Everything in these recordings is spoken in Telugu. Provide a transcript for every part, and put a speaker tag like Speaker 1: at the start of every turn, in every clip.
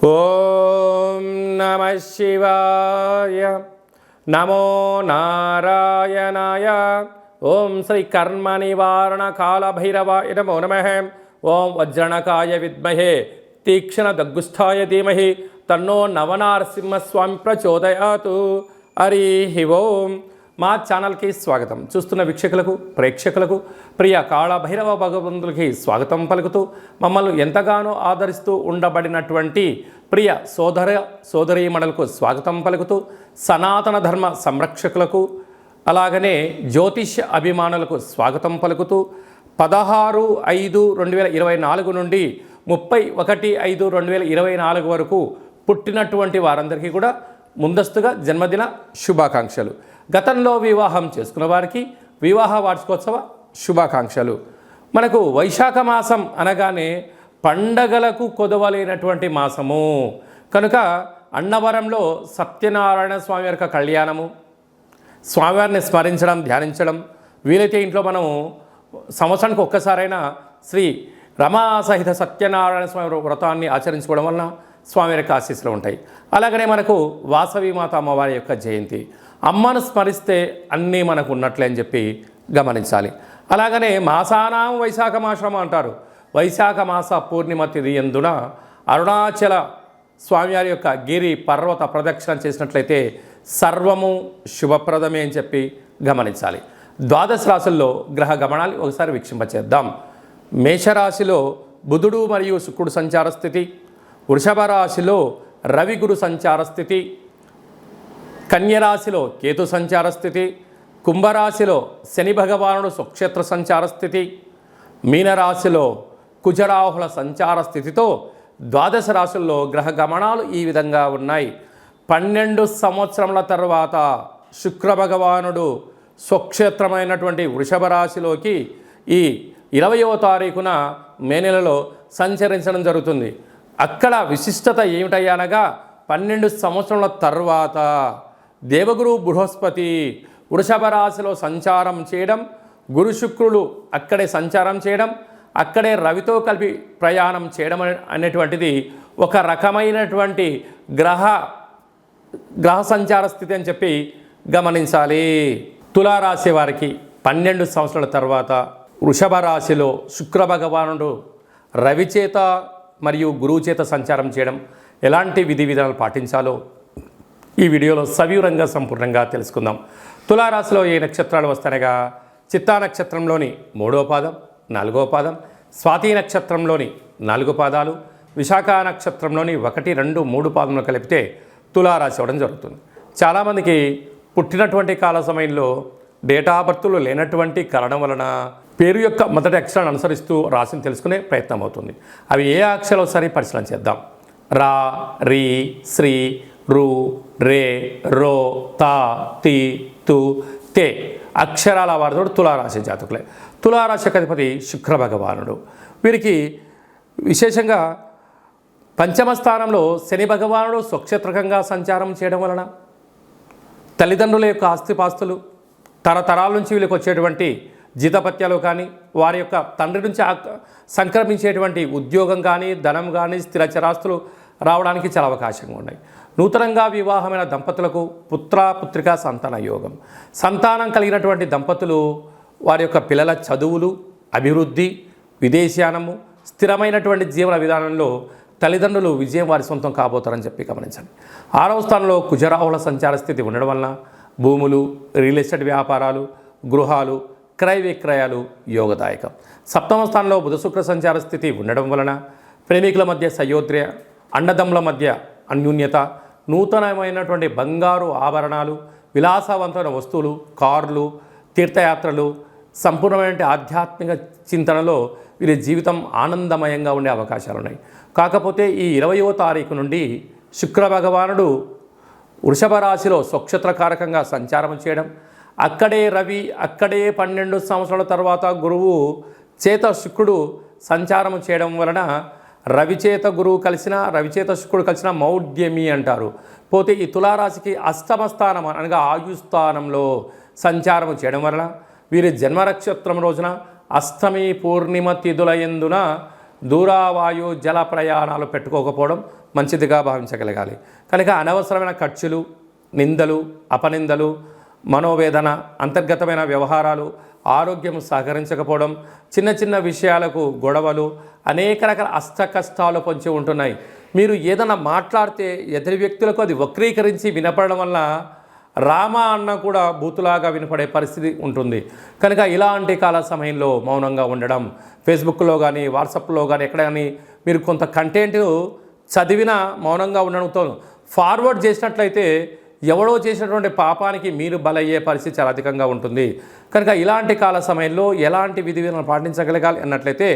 Speaker 1: ఓం నమ శివాయ. నమో నారాయణాయ. ఓం శ్రీ కర్మ నివారణ కాల భైరవాయ నమో నమః. ఓం వజ్రణకాయ విద్మహే తీక్ష్ణ దగ్గుస్థాయ ధీమహి తన్నో నవనారసింహస్వామి ప్రచోదయాతు. హరి ఓం. మా ఛానల్కి స్వాగతం. చూస్తున్న వీక్షకులకు ప్రేక్షకులకు ప్రియ కాళభైరవ భగవంతులకి స్వాగతం పలుకుతూ మమ్మల్ని ఎంతగానో ఆదరిస్తూ ఉండబడినటువంటి ప్రియ సోదరీమణులకు స్వాగతం పలుకుతూ సనాతన ధర్మ సంరక్షకులకు అలాగనే జ్యోతిష్య అభిమానులకు స్వాగతం పలుకుతూ 16/5/2024 నుండి 31/5/2024 వరకు పుట్టినటువంటి వారందరికీ కూడా ముందస్తుగా జన్మదిన శుభాకాంక్షలు. గతంలో వివాహం చేసుకున్న వారికి వివాహ వార్షికోత్సవ శుభాకాంక్షలు. మనకు వైశాఖ మాసం అనగానే పండగలకు కొదవలేనటువంటి మాసము కనుక అన్నవరంలో సత్యనారాయణ స్వామి యొక్క కళ్యాణము, స్వామివారిని స్మరించడం, ధ్యానించడం, వీలైతే ఇంట్లో మనము సంవత్సరానికి ఒక్కసారైనా శ్రీ రమా సహిత సత్యనారాయణ స్వామి వ్రతాన్ని ఆచరించుకోవడం వలన స్వామి యొక్క ఆశీస్సులు ఉంటాయి. అలాగనే మనకు వాసవి మాత అమ్మవారి యొక్క జయంతి, అమ్మను స్మరిస్తే అన్నీ మనకు ఉన్నట్లే అని చెప్పి గమనించాలి. అలాగనే మాసానాం వైశాఖ మాసం అంటారు. వైశాఖ మాస పూర్ణిమ తిథి యందున అరుణాచల స్వామివారి యొక్క గిరి పర్వత ప్రదక్షిణ చేసినట్లయితే సర్వము శుభప్రదమే అని చెప్పి గమనించాలి. ద్వాదశ రాశుల్లో గ్రహ గమనాలు ఒకసారి వీక్షింపచేద్దాం. మేషరాశిలో బుధుడు మరియు శుక్రుడు సంచార స్థితి, వృషభ రాశిలో రవి గురు సంచార స్థితి, కన్యరాశిలో కేతు సంచార స్థితి, కుంభరాశిలో శని భగవానుడు స్వక్షేత్ర సంచార స్థితి, మీనరాశిలో కుజరాహుల సంచార స్థితితో ద్వాదశ రాశుల్లో గ్రహ గమనాలు ఈ విధంగా ఉన్నాయి. 12 సంవత్సరముల తర్వాత శుక్ర భగవానుడు స్వక్షేత్రమైనటువంటి వృషభ రాశిలోకి ఈ 20వ తారీఖున మే నెలలో సంచరించడం జరుగుతుంది. అక్కడ విశిష్టత ఏమిటయ్యనగా 12 సంవత్సరముల తర్వాత దేవగురు బృహస్పతి వృషభ రాశిలో సంచారం చేయడం, గురు శుక్రులు అక్కడే సంచారం చేయడం, అక్కడే రవితో కలిపి ప్రయాణం చేయడం అనేటువంటిది ఒక రకమైనటువంటి గ్రహ సంచార స్థితి అని చెప్పి గమనించాలి. తులారాశి వారికి 12 సంవత్సరాల తర్వాత వృషభ రాశిలో శుక్ర భగవానుడు రవి చేత మరియు గురువు చేత సంచారం చేయడం, ఎలాంటి విధి విధానాలు పాటించాలో ఈ వీడియోలో సవివరంగా సంపూర్ణంగా తెలుసుకుందాం. తులారాశిలో ఏ నక్షత్రాలు వస్తాయనగా చిత్తా నక్షత్రంలోని 3వ పాదం, 4వ పాదం, స్వాతి నక్షత్రంలోని 4 పాదాలు, విశాఖ నక్షత్రంలోని 1, 2, 3 పాదములు కలిపితే తులారాశి అవ్వడం జరుగుతుంది. చాలామందికి పుట్టినటువంటి కాల సమయంలో డేటా బర్త్లు లేనటువంటి కారణం వలన పేరు యొక్క మొదటి అక్షరాన్ని అనుసరిస్తూ రాశిని తెలుసుకునే ప్రయత్నం అవుతుంది. అవి ఏ అక్షరాలు ఒకసారి పరిశీలన చేద్దాం. రా, రీ, శ్రీ, రు, రే, రో, తా, తి, తు, తే అక్షరాల వారితో తులారాశి జాతకులే. తులారాశికి అధిపతి శుక్ర భగవానుడు. వీరికి విశేషంగా పంచమ స్థానంలో శని భగవానుడు స్వక్షేత్రకంగా సంచారం చేయడం వలన తల్లిదండ్రుల యొక్క ఆస్తిపాస్తులు, తరతరాల నుంచి వీళ్ళకి వచ్చేటువంటి జీతపత్యాలు కానీ, వారి యొక్క తండ్రి నుంచి సంక్రమించేటువంటి ఉద్యోగం కానీ, ధనం కానీ, స్థిరచరాస్తులు రావడానికి చాలా అవకాశంగా ఉన్నాయి. నూతనంగా వివాహమైన దంపతులకు పుత్రికా సంతాన యోగం. సంతానం కలిగినటువంటి దంపతులు వారి యొక్క పిల్లల చదువులు, అభివృద్ధి, విదేశయానము, స్థిరమైనటువంటి జీవన విధానంలో తల్లిదండ్రులు విజయం వారి సొంతం కాబోతారని చెప్పి గమనించండి. 6వ స్థానంలో కుజరాహుల సంచార స్థితి ఉండడం వలన భూములు, రియల్ ఎస్టేట్ వ్యాపారాలు, గృహాలు, క్రయ విక్రయాలు యోగదాయకం. 7వ స్థానంలో బుధ శుక్ర సంచార స్థితి ఉండడం వలన ప్రేమికుల మధ్య సయోధ్య, అన్నదమ్ముల మధ్య అన్యూన్యత, నూతనమైనటువంటి బంగారు ఆభరణాలు, విలాసవంతమైన వస్తువులు, కార్లు, తీర్థయాత్రలు, సంపూర్ణమైన ఆధ్యాత్మిక చింతనలో వీరి జీవితం ఆనందమయంగా ఉండే అవకాశాలు ఉన్నాయి. కాకపోతే ఈ 20వ తారీఖు నుండి శుక్ర భగవానుడు వృషభ రాశిలో స్వక్షేత్రకారకంగా సంచారం చేయడం, అక్కడే రవి, అక్కడే 12 సంవత్సరాల తర్వాత గురువు చేత శుక్రుడు సంచారం చేయడం వలన రవిచేత గురువు కలిసిన, రవిచేత శుక్రుడు కలిసిన మౌఢ్యమి అంటారు. పోతే ఈ తులారాశికి అష్టమ స్థానం అనగా ఆయుస్థానంలో సంచారం చేయడం వలన వీరి జన్మ నక్షత్రం రోజున అష్టమి పూర్ణిమ తిథుల యందున దూరావాయు జల ప్రయాణాలు పెట్టుకోకపోవడం మంచిదిగా భావించగలగాలి. కనుక అనవసరమైన ఖర్చులు, నిందలు, అపనిందలు, మనోవేదన, అంతర్గతమైన వ్యవహారాలు, ఆరోగ్యం సహకరించకపోవడం, చిన్న చిన్న విషయాలకు గొడవలు, అనేక రకాల అష్టకష్టాలు పొంచి ఉంటున్నాయి. మీరు ఏదైనా మాట్లాడితే ఎదుటి వ్యక్తులకు అది వక్రీకరించి వినపడడం వల్ల రామ అన్న కూడా బూతులాగా వినపడే పరిస్థితి ఉంటుంది. కనుక ఇలాంటి కాల సమయంలో మౌనంగా ఉండడం, ఫేస్బుక్లో కానీ వాట్సాప్లో కానీ ఎక్కడ కానీ మీరు కొంత కంటెంట్ చదివినా మౌనంగా ఉండడంతో ఫార్వర్డ్ చేసినట్లయితే ఎవడో చేసినటువంటి పాపానికి మీరు బలయ్యే పరిస్థితి చాలా అధికంగా ఉంటుంది. కనుక ఇలాంటి కాల సమయంలో ఎలాంటి విధి విధానం పాటించగలగాలి అన్నట్లయితే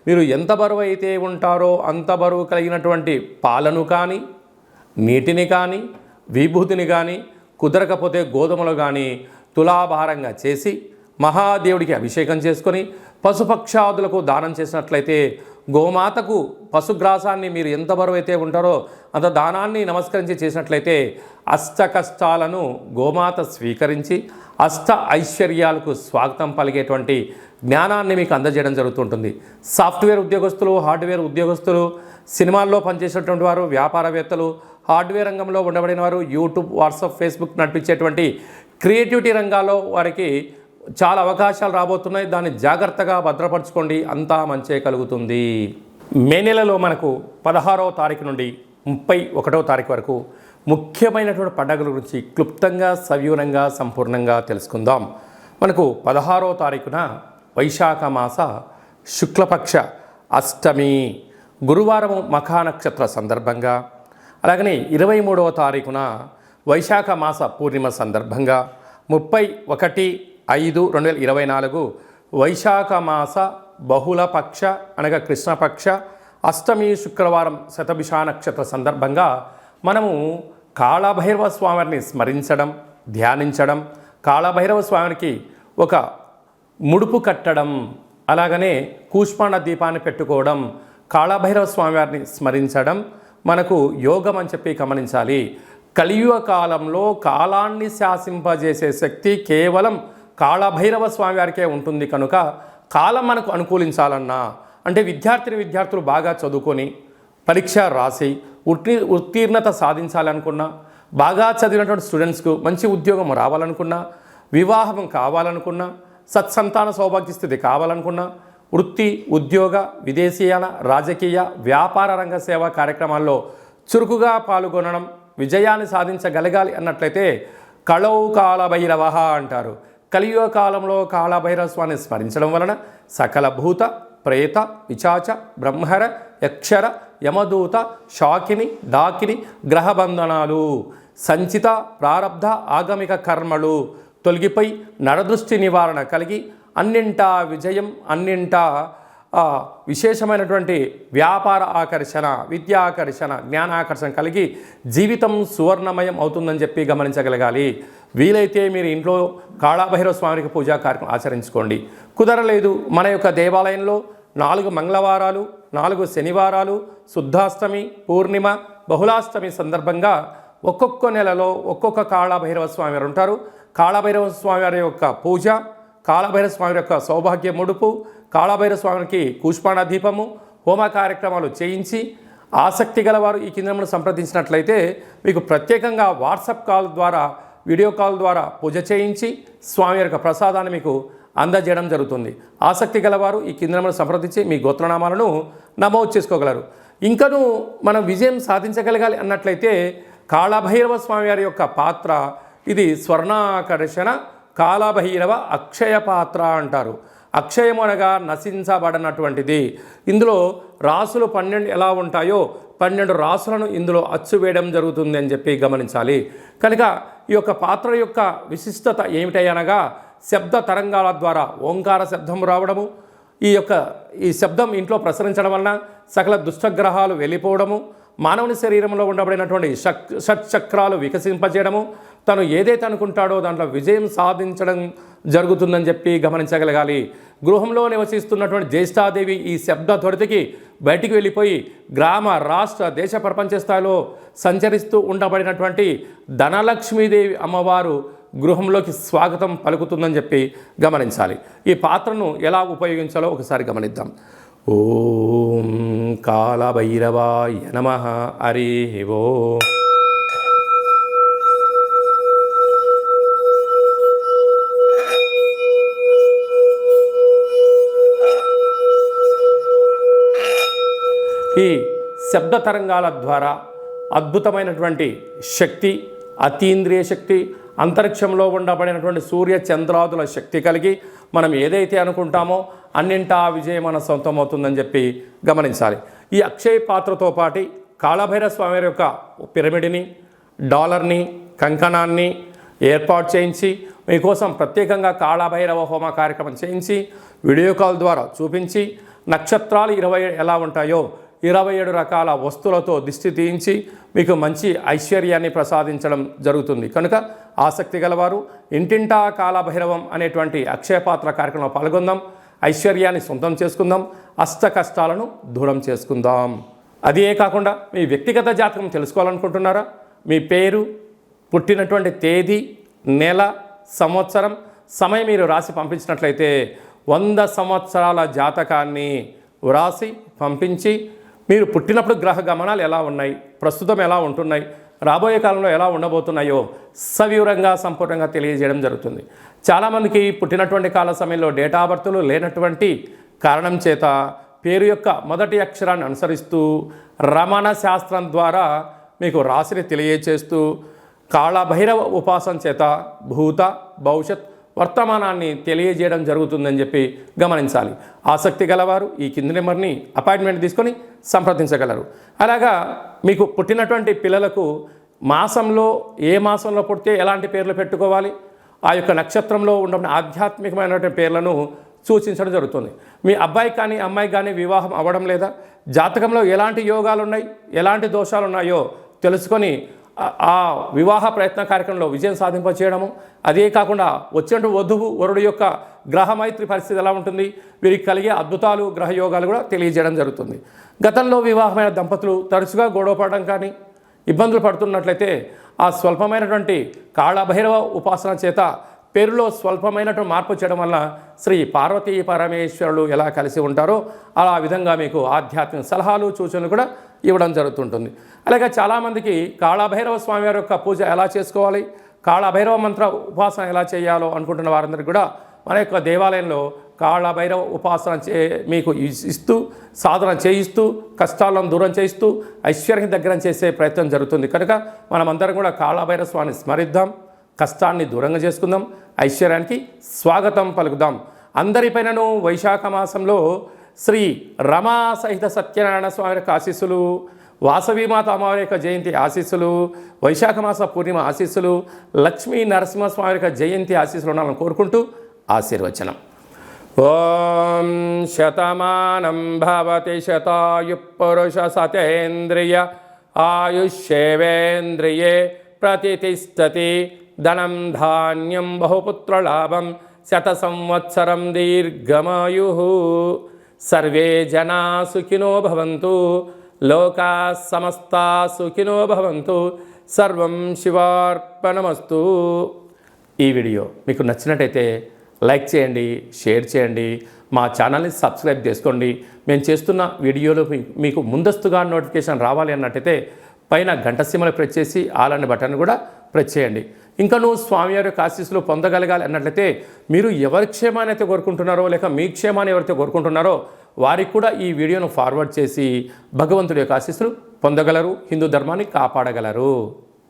Speaker 1: మీరు ఎంత బరువు అయితే ఉంటారో అంత బరువు కలిగినటువంటి పాలను కానీ, నీటిని కానీ, విభూతిని కానీ, కుదరకపోతే గోధుమలు కానీ తులాభారంగా చేసి మహాదేవుడికి అభిషేకం చేసుకొని పశుపక్షాదులకు దానం చేసినట్లయితే, గోమాతకు పశుగ్రాసాన్ని మీరు ఎంత బరువు అయితే ఉంటారో అంత దానాన్ని నమస్కరించి చేసినట్లయితే అష్ట కష్టాలను గోమాత స్వీకరించి అష్ట ఐశ్వర్యాలకు స్వాగతం పలిగేటువంటి జ్ఞానాన్ని మీకు అందజేయడం జరుగుతుంటుంది. సాఫ్ట్వేర్ ఉద్యోగస్తులు, హార్డ్వేర్ ఉద్యోగస్తులు, సినిమాల్లో పనిచేసేటువంటి వారు, వ్యాపారవేత్తలు, హార్డ్వేర్ రంగంలో ఉండబడిన వారు, యూట్యూబ్, వాట్సాప్, ఫేస్బుక్ నడిపించేటువంటి క్రియేటివిటీ రంగాల్లో వారికి చాలా అవకాశాలు రాబోతున్నాయి. దాన్ని జాగ్రత్తగా భద్రపరచుకోండి, అంతా మంచే కలుగుతుంది. మే నెలలో మనకు 16వ తారీఖు నుండి 31వ తారీఖు వరకు ముఖ్యమైనటువంటి పండుగల గురించి క్లుప్తంగా, సవివరంగా, సంపూర్ణంగా తెలుసుకుందాం. మనకు 16వ తారీఖున వైశాఖ మాస శుక్లపక్ష అష్టమి గురువారం మఖా నక్షత్ర సందర్భంగా, అలాగనే 23వ తారీఖున వైశాఖ మాస పూర్ణిమ సందర్భంగా 31/5/2024 వైశాఖ మాస బహుళపక్ష అనగా కృష్ణపక్ష అష్టమి శుక్రవారం శతభిష నక్షత్ర సందర్భంగా మనము కాళభైరవ స్వామిని స్మరించడం, ధ్యానించడం, కాళభైరవ స్వామికి ఒక ముడుపు కట్టడం, అలాగనే కూష్మాండ దీపాన్ని పెట్టుకోవడం, కాళభైరవ స్వామివారిని స్మరించడం మనకు యోగం అని చెప్పి గమనించాలి. కలియుగ కాలంలో కాలాన్ని శాసింపజేసే శక్తి కేవలం కాళభైరవ స్వామివారికే ఉంటుంది. కనుక కాలం మనకు అనుకూలించాలన్నా, అంటే విద్యార్థులు బాగా చదువుకొని పరీక్ష రాసి ఉత్తీర్ణత సాధించాలనుకున్నా, బాగా చదివినటువంటి స్టూడెంట్స్కు మంచి ఉద్యోగం రావాలనుకున్నా, వివాహం కావాలనుకున్నా, సత్సంతాన సౌభాగ్య స్థితి కావాలనుకున్నా, వృత్తి, ఉద్యోగ, విదేశీయాల, రాజకీయ, వ్యాపార రంగ సేవా కార్యక్రమాల్లో చురుకుగా పాల్గొనడం, విజయాన్ని సాధించగలగాలి అన్నట్లయితే కళౌ కాళభైరవ అంటారు. కలియుగ కాలంలో కాళభైరవ స్వామిని స్మరించడం వలన సకల భూత, ప్రేత, పిశాచ, బ్రహ్మర, యక్షర, యమదూత, శాకిని, డాకిని గ్రహబంధనాలు, సంచిత ప్రారబ్ధ ఆగమిక కర్మలు తొలగిపోయి నరదృష్టి నివారణ కలిగి అన్నింటా విజయం, అన్నింటా విశేషమైనటువంటి వ్యాపార ఆకర్షణ, విద్యా ఆకర్షణ, జ్ఞానాకర్షణ కలిగి జీవితం సువర్ణమయం అవుతుందని చెప్పి గమనించగలగాలి. వీలైతే మీరు ఇంట్లో కాళభైరవ స్వామికి పూజా కార్యక్రమం ఆచరించుకోండి. కుదరలేదు, మన యొక్క దేవాలయంలో 4 మంగళవారాలు, 4 శనివారాలు, శుద్ధాష్టమి, పూర్ణిమ, బహుళాష్టమి సందర్భంగా ఒక్కొక్క నెలలో ఒక్కొక్క కాళభైరవ స్వామి వారు ఉంటారు. కాళభైరవ స్వామి వారి యొక్క పూజ, కాళభైరవ స్వామి యొక్క సౌభాగ్య ముడుపు, కాళభైరవ స్వామికి కూష్మాండ దీపము, హోమ కార్యక్రమాలు చేయించి ఆసక్తి గలవారు ఈ కింద సంప్రదించినట్లయితే మీకు ప్రత్యేకంగా వాట్సాప్ కాల్ ద్వారా, వీడియో కాల్ ద్వారా పూజ చేయించి స్వామి యొక్క ప్రసాదాన్ని మీకు అందజేయడం జరుగుతుంది. ఆసక్తి గలవారు ఈ కింద సంప్రదించి మీ గోత్రనామాలను నమోదు చేసుకోగలరు. ఇంకనూ మనం విజయం సాధించగలగాలి అన్నట్లయితే కాళభైరవ స్వామి వారి యొక్క పాత్ర ఇది స్వర్ణాకర్షణ కాళభైరవ అక్షయ పాత్ర అంటారు. అక్షయం అనగా నశించబడనటువంటిది. ఇందులో రాసులు 12 ఎలా ఉంటాయో 12 రాసులను ఇందులో అచ్చు వేయడం జరుగుతుంది అని చెప్పి గమనించాలి. కనుక ఈ యొక్క పాత్ర యొక్క విశిష్టత ఏమిటనగా శబ్ద తరంగాల ద్వారా ఓంకార శబ్దం రావడము, ఈ శబ్దం ఇంట్లో ప్రసరించడం వలన సకల దుష్టగ్రహాలు వెళ్ళిపోవడము, మానవుని శరీరంలో ఉండబడినటువంటి షట్చక్రాలు వికసింపజేయడము, తను ఏదైతే అనుకుంటాడో దాంట్లో విజయం సాధించడం జరుగుతుందని చెప్పి గమనించగలగాలి. గృహంలో నివసిస్తున్నటువంటి జ్యేష్ఠాదేవి ఈ శబ్ద త్వరితకి బయటికి వెళ్ళిపోయి గ్రామ, రాష్ట్ర, దేశ, ప్రపంచ స్థాయిలో సంచరిస్తూ ఉండబడినటువంటి ధనలక్ష్మీదేవి అమ్మవారు గృహంలోకి స్వాగతం పలుకుతుందని చెప్పి గమనించాలి. ఈ పాత్రను ఎలా ఉపయోగించాలో ఒకసారి గమనిద్దాం. ఓం కాళభైరవాయ నమః. హరి ఓం. ఈ శబ్ద తరంగాల ద్వారా అద్భుతమైనటువంటి శక్తి, అతీంద్రియ శక్తి, అంతరిక్షంలో ఉండబడినటువంటి సూర్య చంద్రాదుల శక్తి కలిగి మనం ఏదైతే అనుకుంటామో అన్నింటా విజయం మన సొంతమవుతుందని చెప్పి గమనించాలి. ఈ అక్షయ పాత్రతో పాటు కాళభైరవ స్వామి యొక్క పిరమిడ్ని, డాలర్ని, కంకణాన్ని ఏర్పాటు చేయించి మీకోసం ప్రత్యేకంగా కాళభైరవ హోమ కార్యక్రమం చేయించి వీడియో కాల్ ద్వారా చూపించి నక్షత్రాలు 20 ఎలా ఉంటాయో 27 రకాల వస్తువులతో దిష్టి తీయించి మీకు మంచి ఐశ్వర్యాన్ని ప్రసాదించడం జరుగుతుంది. కనుక ఆసక్తి గలవారు ఇంటింటా కాళభైరవం అనేటువంటి అక్షయపాత్ర కార్యక్రమంలో పాల్గొందాం. ఐశ్వర్యాన్ని సొంతం చేసుకుందాం. అష్ట కష్టాలను దూరం చేసుకుందాం. అదే కాకుండా మీ వ్యక్తిగత జాతకం తెలుసుకోవాలనుకుంటున్నారా? మీ పేరు, పుట్టినటువంటి తేదీ, నెల, సంవత్సరం, సమయం మీరు రాసి పంపించినట్లయితే 100 సంవత్సరాల జాతకాన్ని వ్రాసి పంపించి మీరు పుట్టినప్పుడు గ్రహ గమనాలు ఎలా ఉన్నాయి, ప్రస్తుతం ఎలా ఉంటున్నాయి, రాబోయే కాలంలో ఎలా ఉండబోతున్నాయో సవివరంగా సంపూర్ణంగా తెలియజేయడం జరుగుతుంది. చాలామందికి పుట్టినటువంటి కాల సమయంలో డేటా ఆఫ్ బర్త్లు లేనటువంటి కారణం చేత పేరు యొక్క మొదటి అక్షరాన్ని అనుసరిస్తూ రమణ శాస్త్రం ద్వారా మీకు రాశిని తెలియచేస్తూ కాళభైరవ ఉపాసన చేత భూత, భవిష్యత్, వర్తమానాన్ని తెలియజేయడం జరుగుతుందని చెప్పి గమనించాలి. ఆసక్తి గలవారు ఈ కింది నెంబర్ని అపాయింట్మెంట్ తీసుకొని సంప్రదించగలరు. అలాగా మీకు పుట్టినటువంటి పిల్లలకు మాసంలో ఏ మాసంలో పుడితే ఎలాంటి పేర్లు పెట్టుకోవాలి, ఆ యొక్క నక్షత్రంలో ఉన్న ఆధ్యాత్మికమైనటువంటి పేర్లను సూచించడం జరుగుతుంది. మీ అబ్బాయి కానీ అమ్మాయి కానీ వివాహం అవ్వడం లేదా, జాతకంలో ఎలాంటి యోగాలు ఉన్నాయి, ఎలాంటి దోషాలు ఉన్నాయో తెలుసుకొని ఆ వివాహ ప్రయత్న కార్యక్రమంలో విజయం సాధింపచేయడము, అదే కాకుండా వచ్చినట్టు వధువు వరుడు యొక్క గ్రహమైత్రి పరిస్థితి ఎలా ఉంటుంది, వీరికి కలిగే అద్భుతాలు, గ్రహయోగాలు కూడా తెలియజేయడం జరుగుతుంది. గతంలో వివాహమైన దంపతులు తరచుగా గొడవపడడం కానీ ఇబ్బందులు పడుతున్నట్లయితే ఆ స్వల్పమైనటువంటి కాళభైరవ ఉపాసన చేత పేరులో స్వల్పమైనటువంటి మార్పు చేయడం వల్ల శ్రీ పార్వతీ పరమేశ్వరులు ఎలా కలిసి ఉంటారో అలా విధంగా మీకు ఆధ్యాత్మిక సలహాలు, సూచనలు కూడా ఇవ్వడం జరుగుతుంటుంది. అలాగే చాలామందికి కాళభైరవ స్వామి వారి యొక్క పూజ ఎలా చేసుకోవాలి, కాళభైరవ మంత్ర ఉపాసన ఎలా చేయాలో అనుకుంటున్న వారందరికీ కూడా మన యొక్క దేవాలయంలో కాళభైరవ ఉపాసన మీకు ఇస్తూ, సాధన చేయిస్తూ, కష్టాలను దూరం చేయిస్తూ, ఐశ్వర్యం దగ్గర చేసే ప్రయత్నం జరుగుతుంది. కనుక మనమందరం కూడా కాళభైరవ స్వామిని స్మరిద్దాం, కష్టాన్ని దూరంగా చేసుకుందాం, ఐశ్వర్యానికి స్వాగతం పలుకుదాం. అందరిపైనను వైశాఖ మాసంలో శ్రీ రమా సహిత సత్యనారాయణ స్వామి యొక్క ఆశీస్సులు, వాసవీమాత అమ్మవారి యొక్క జయంతి ఆశీస్సులు, వైశాఖ మాస పూర్ణిమ ఆశీస్సులు, లక్ష్మీ నరసింహస్వామి యొక్క జయంతి ఆశీస్సులు ఉండాలని కోరుకుంటూ ఆశీర్వచనం. ఓం శతమానం భవతి శతాయు పురుష సతేంద్రియ ఆయుష్యేవేంద్రియే ప్రతిష్టతి ధనం ధాన్యం బహుపుత్రలాభం శత సంవత్సరం దీర్ఘమాయు. సర్వే జనా సుఖినో భవంతు, లోకా సమస్తా సుఖినో భవంతు. సర్వం శివార్పణమస్తు. ఈ వీడియో మీకు నచ్చినట్టయితే లైక్ చేయండి, షేర్ చేయండి, మా ఛానల్ని సబ్స్క్రైబ్ చేసుకోండి. మేము చేస్తున్న వీడియోలు మీకు ముందస్తుగా నోటిఫికేషన్ రావాలి అన్నట్టయితే పైన గంట సీమలు ప్రెస్ చేసి ఆల్ అనే బటన్ కూడా ప్రెస్ చేయండి. ఇంకా నువ్వు స్వామివారి యొక్క ఆశీస్సులు పొందగలగాలి అన్నట్లయితే మీరు ఎవరి క్షేమాన్ని అయితే కోరుకుంటున్నారో, లేక మీ క్షేమాన్ని ఎవరైతే కోరుకుంటున్నారో వారికి కూడా ఈ వీడియోను ఫార్వర్డ్ చేసి భగవంతుడి యొక్క ఆశీస్సులు పొందగలరు, హిందూ ధర్మాన్ని కాపాడగలరు.